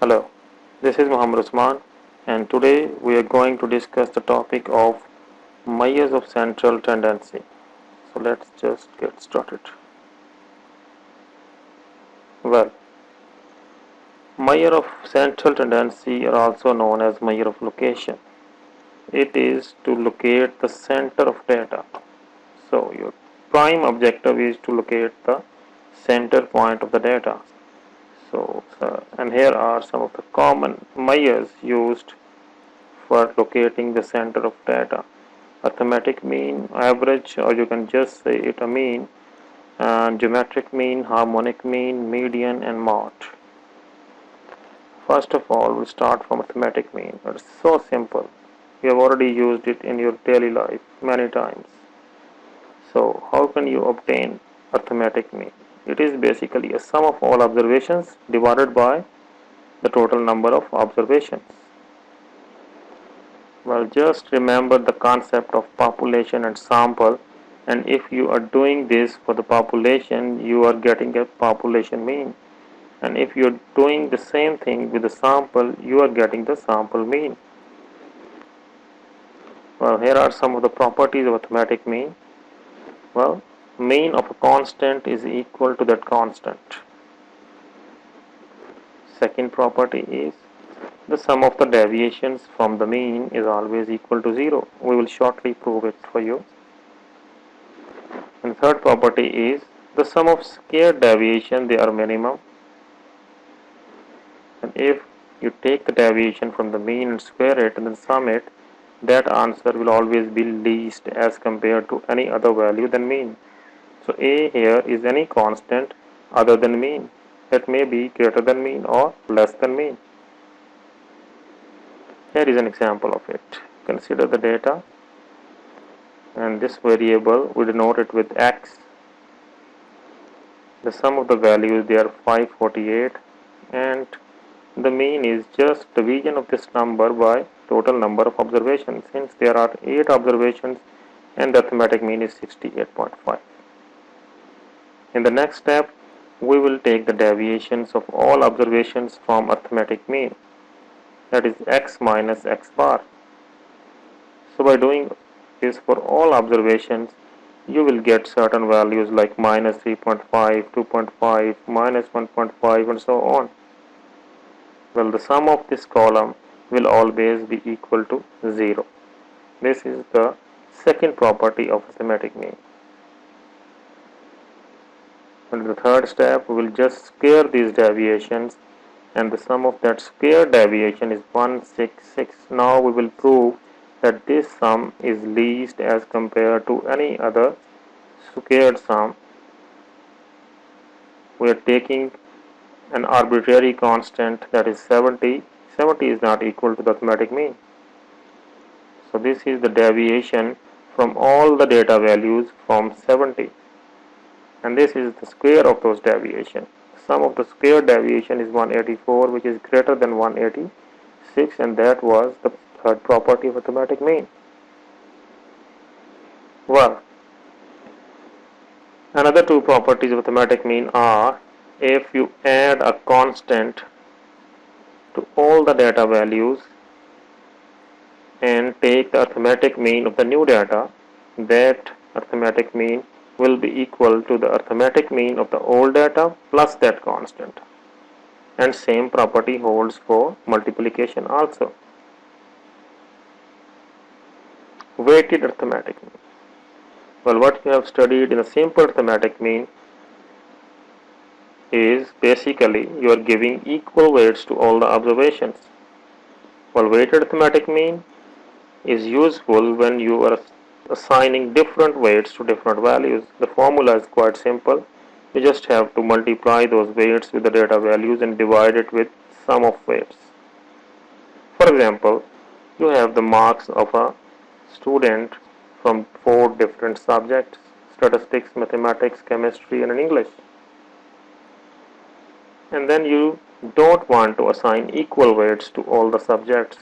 Hello, this is Muhammad Usman, and today we are going to discuss the topic of measures of central tendency. So let's just get started. Well, measure of central tendency are also known as measure of location. It is to locate the center of data. So your prime objective is to locate the center point of the data. And here are some of the common measures used for locating the center of data. Arithmetic mean, average, or you can just say it a mean, and geometric mean, harmonic mean, median, and mode. First of all, we start from arithmetic mean. It's so simple. You have already used it in your daily life many times. So, how can you obtain arithmetic mean? It is basically a sum of all observations divided by the total number of observations. Well, just remember the concept of population and sample, and if you are doing this for the population, you are getting a population mean. And if you are doing the same thing with the sample, you are getting the sample mean. Well, here are some of the properties of arithmetic mean. Well, mean of a constant is equal to that constant. Second property is the sum of the deviations from the mean is always equal to 0. We will shortly prove it for you. And third property is the sum of squared deviation, they are minimum. And if you take the deviation from the mean and square it and then sum it, that answer will always be least as compared to any other value than mean. So A here is any constant other than mean. That may be greater than mean or less than mean. Here is an example of it. Consider the data, and this variable we denote it with x. The sum of the values, they are 548, and the mean is just division of this number by total number of observations. Since there are 8 observations and the arithmetic mean is 68.5. In the next step, we will take the deviations of all observations from arithmetic mean, that is x minus x bar. So by doing this for all observations, you will get certain values like minus 3.5, 2.5, minus 1.5, and so on. Well, the sum of this column will always be equal to 0. This is the second property of arithmetic mean. And the third step, we will just square these deviations, and the sum of that square deviation is 166. Now we will prove that this sum is least as compared to any other squared sum. We are taking an arbitrary constant, that is 70. 70 is not equal to the arithmetic mean. So this is the deviation from all the data values from 70. And this is the square of those deviations. Sum of the square deviation is 184, which is greater than 186, and that was the third property of arithmetic mean. Well, another two properties of arithmetic mean are if you add a constant to all the data values and take the arithmetic mean of the new data, that arithmetic mean will be equal to the arithmetic mean of the old data plus that constant. And same property holds for multiplication also. Weighted arithmetic mean. Well, what you have studied in a simple arithmetic mean is basically you are giving equal weights to all the observations. Well, weighted arithmetic mean is useful when you are assigning different weights to different values. The formula is quite simple. You just have to multiply those weights with the data values and divide it with sum of weights. For example, you have the marks of a student from 4 different subjects: statistics, mathematics, chemistry, and English. And then you don't want to assign equal weights to all the subjects.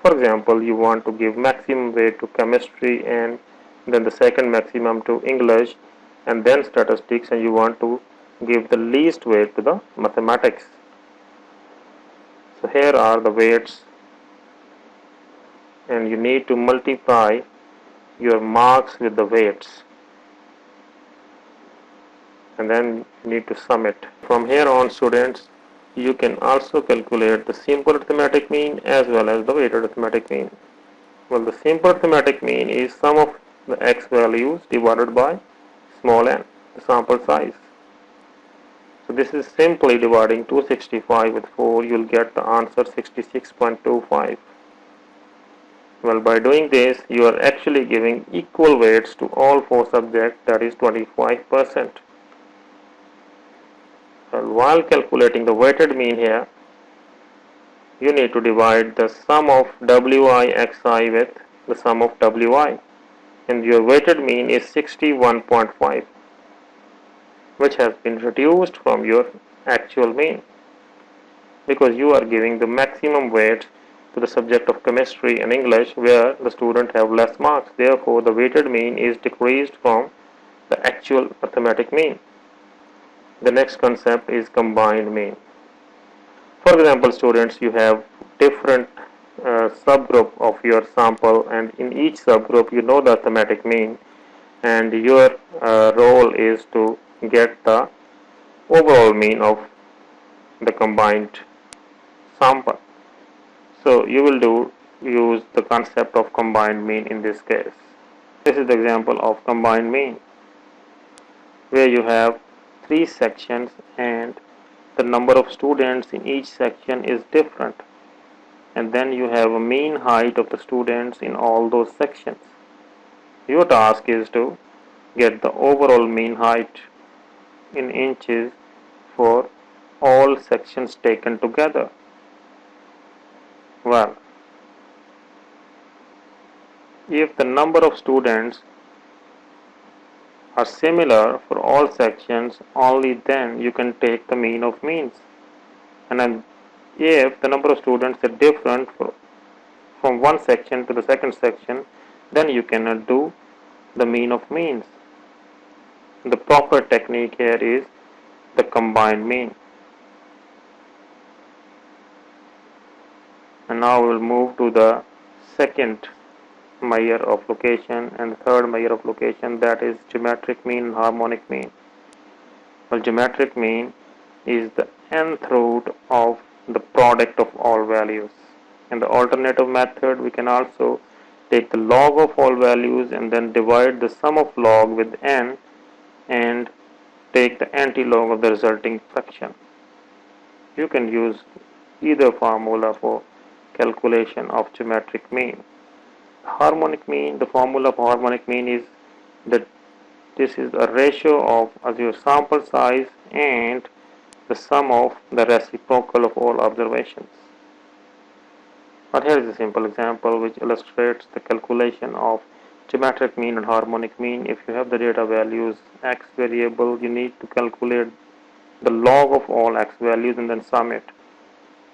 For example, you want to give maximum weight to chemistry and then the second maximum to English and then statistics, and you want to give the least weight to the mathematics. So here are the weights, and you need to multiply your marks with the weights, and then you need to sum it. From here on, students, you can also calculate the simple arithmetic mean as well as the weighted arithmetic mean. Well, the simple arithmetic mean is sum of the x values divided by small n, the sample size. So this is simply dividing 265 with 4, you'll get the answer 66.25. Well, by doing this, you are actually giving equal weights to all 4 subjects, that is 25%. Well, while calculating the weighted mean here, you need to divide the sum of wixi with the sum of wi, and your weighted mean is 61.5, which has been reduced from your actual mean, because you are giving the maximum weight to the subject of chemistry and English where the student have less marks. Therefore, the weighted mean is decreased from the actual arithmetic mean. The next concept is combined mean. For example, students, you have different subgroup of your sample, and in each subgroup you know the arithmetic mean, and your role is to get the overall mean of the combined sample. So you will use the concept of combined mean in this case. This is the example of combined mean, where you have 3 sections and the number of students in each section is different, and then you have a mean height of the students in all those sections. Your task is to get the overall mean height in inches for all sections taken together. Well, if the number of students are similar for all sections, only then you can take the mean of means. And then if the number of students are different from one section to the second section, then you cannot do the mean of means. The proper technique here is the combined mean. And now we will move to the second measure of location and the third measure of location, that is geometric mean and harmonic mean. Well, geometric mean is the nth root of the product of all values. In the alternative method, we can also take the log of all values and then divide the sum of log with n and take the antilog of the resulting fraction. You can use either formula for calculation of geometric mean. Harmonic mean, the formula for harmonic mean is that this is a ratio of your sample size and the sum of the reciprocal of all observations. But here is a simple example which illustrates the calculation of geometric mean and harmonic mean. If you have the data values x variable, you need to calculate the log of all x values and then sum it.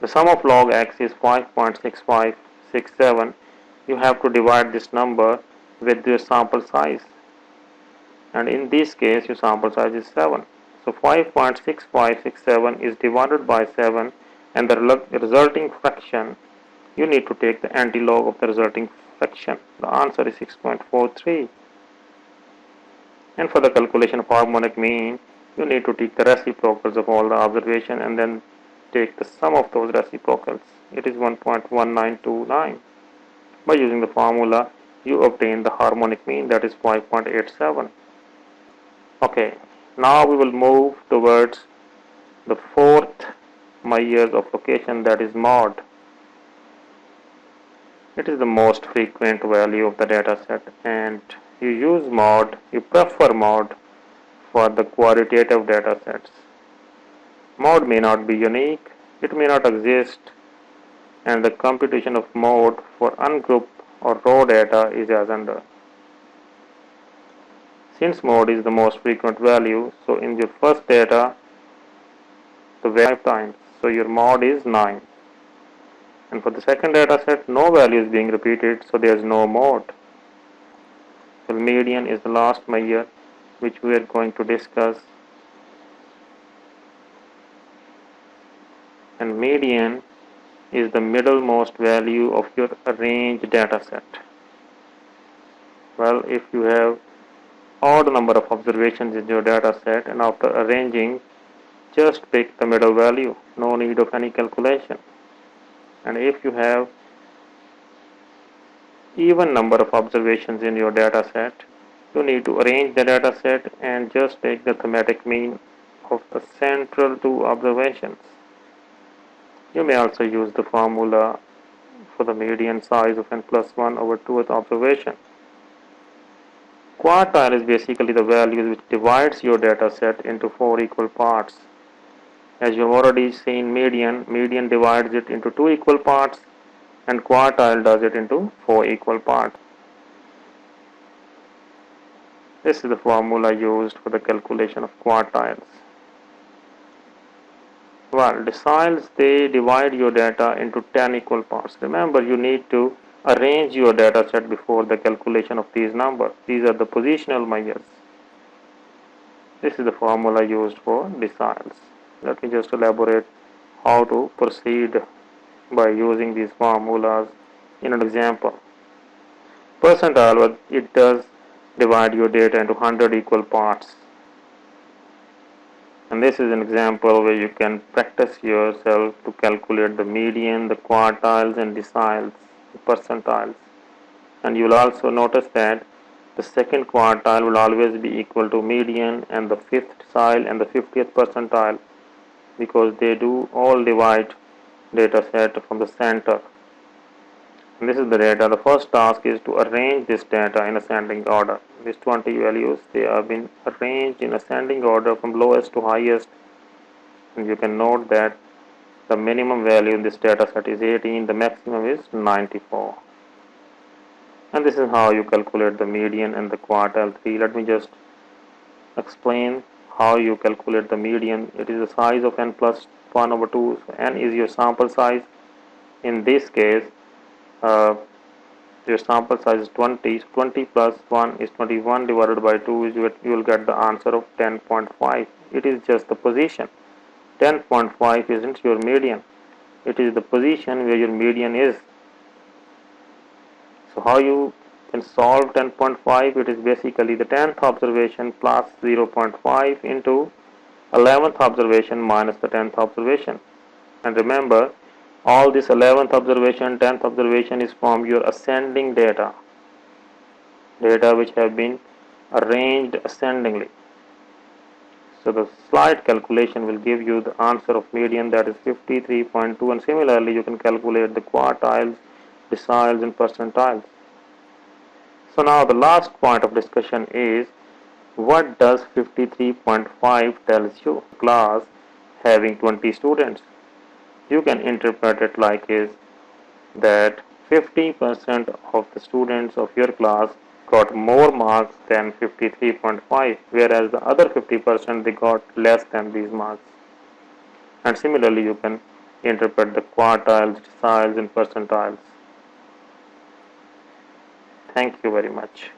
The sum of log x is 5.6567. You have to divide this number with your sample size, and in this case your sample size is 7. So 5.6567 is divided by 7, and the resulting fraction, you need to take the antilog of the resulting fraction. The answer is 6.43. And for the calculation of harmonic mean, you need to take the reciprocals of all the observation and then take the sum of those reciprocals. It is 1.1929. By using the formula, you obtain the harmonic mean, that is 5.87. Okay, now we will move towards the fourth measure of location, that is mod. It is the most frequent value of the data set, and you prefer mod for the qualitative data sets. Mod may not be unique, it may not exist, and the computation of mod for ungrouped or raw data is as under. Since mod is the most frequent value, so in your first data, the value 5 times, so your mod is 9. And for the second data set, no value is being repeated, so there is no mod. So median is the last measure which we are going to discuss. And median is the middlemost value of your arranged data set. Well, if you have odd number of observations in your data set and after arranging, just pick the middle value, no need of any calculation. And if you have even number of observations in your data set, you need to arrange the data set and just take the thematic mean of the central two observations. You may also use the formula for the median size of n plus 1 over 2th observation. Quartile is basically the value which divides your data set into 4 equal parts. As you have already seen median divides it into 2 equal parts and quartile does it into 4 equal parts. This is the formula used for the calculation of quartiles. Well, deciles, they divide your data into 10 equal parts. Remember, you need to arrange your data set before the calculation of these numbers. These are the positional measures. This is the formula used for deciles. Let me just elaborate how to proceed by using these formulas in an example. Percentile, it does divide your data into 100 equal parts. And this is an example where you can practice yourself to calculate the median, the quartiles and deciles, the percentiles. And you will also notice that the second quartile will always be equal to median and the fifth decile and the 50th percentile because they do all divide data set from the center. And this is the data. The first task is to arrange this data in ascending order. These 20 values, they have been arranged in ascending order from lowest to highest. And you can note that the minimum value in this data set is 18, the maximum is 94. And this is how you calculate the median and the quartile 3. Let me just explain how you calculate the median. It is the size of n plus 1 over 2. So n is your sample size. In this case, your sample size is 20. So 20 plus 1 is 21 divided by 2 is you will get the answer of 10.5. It is just the position. 10.5 isn't your median. It is the position where your median is. So how you can solve 10.5? It is basically the 10th observation plus 0.5 into 11th observation minus the 10th observation. And remember, all this 11th observation, 10th observation is from your ascending data which have been arranged ascendingly. So the slight calculation will give you the answer of median, that is 53.2, and similarly you can calculate the quartiles, deciles and percentiles. So now the last point of discussion is, what does 53.5 tells you? Class having 20 students. You can interpret it like is that 50% of the students of your class got more marks than 53.5, whereas the other 50% they got less than these marks. And similarly you can interpret the quartiles, deciles and percentiles. Thank you very much.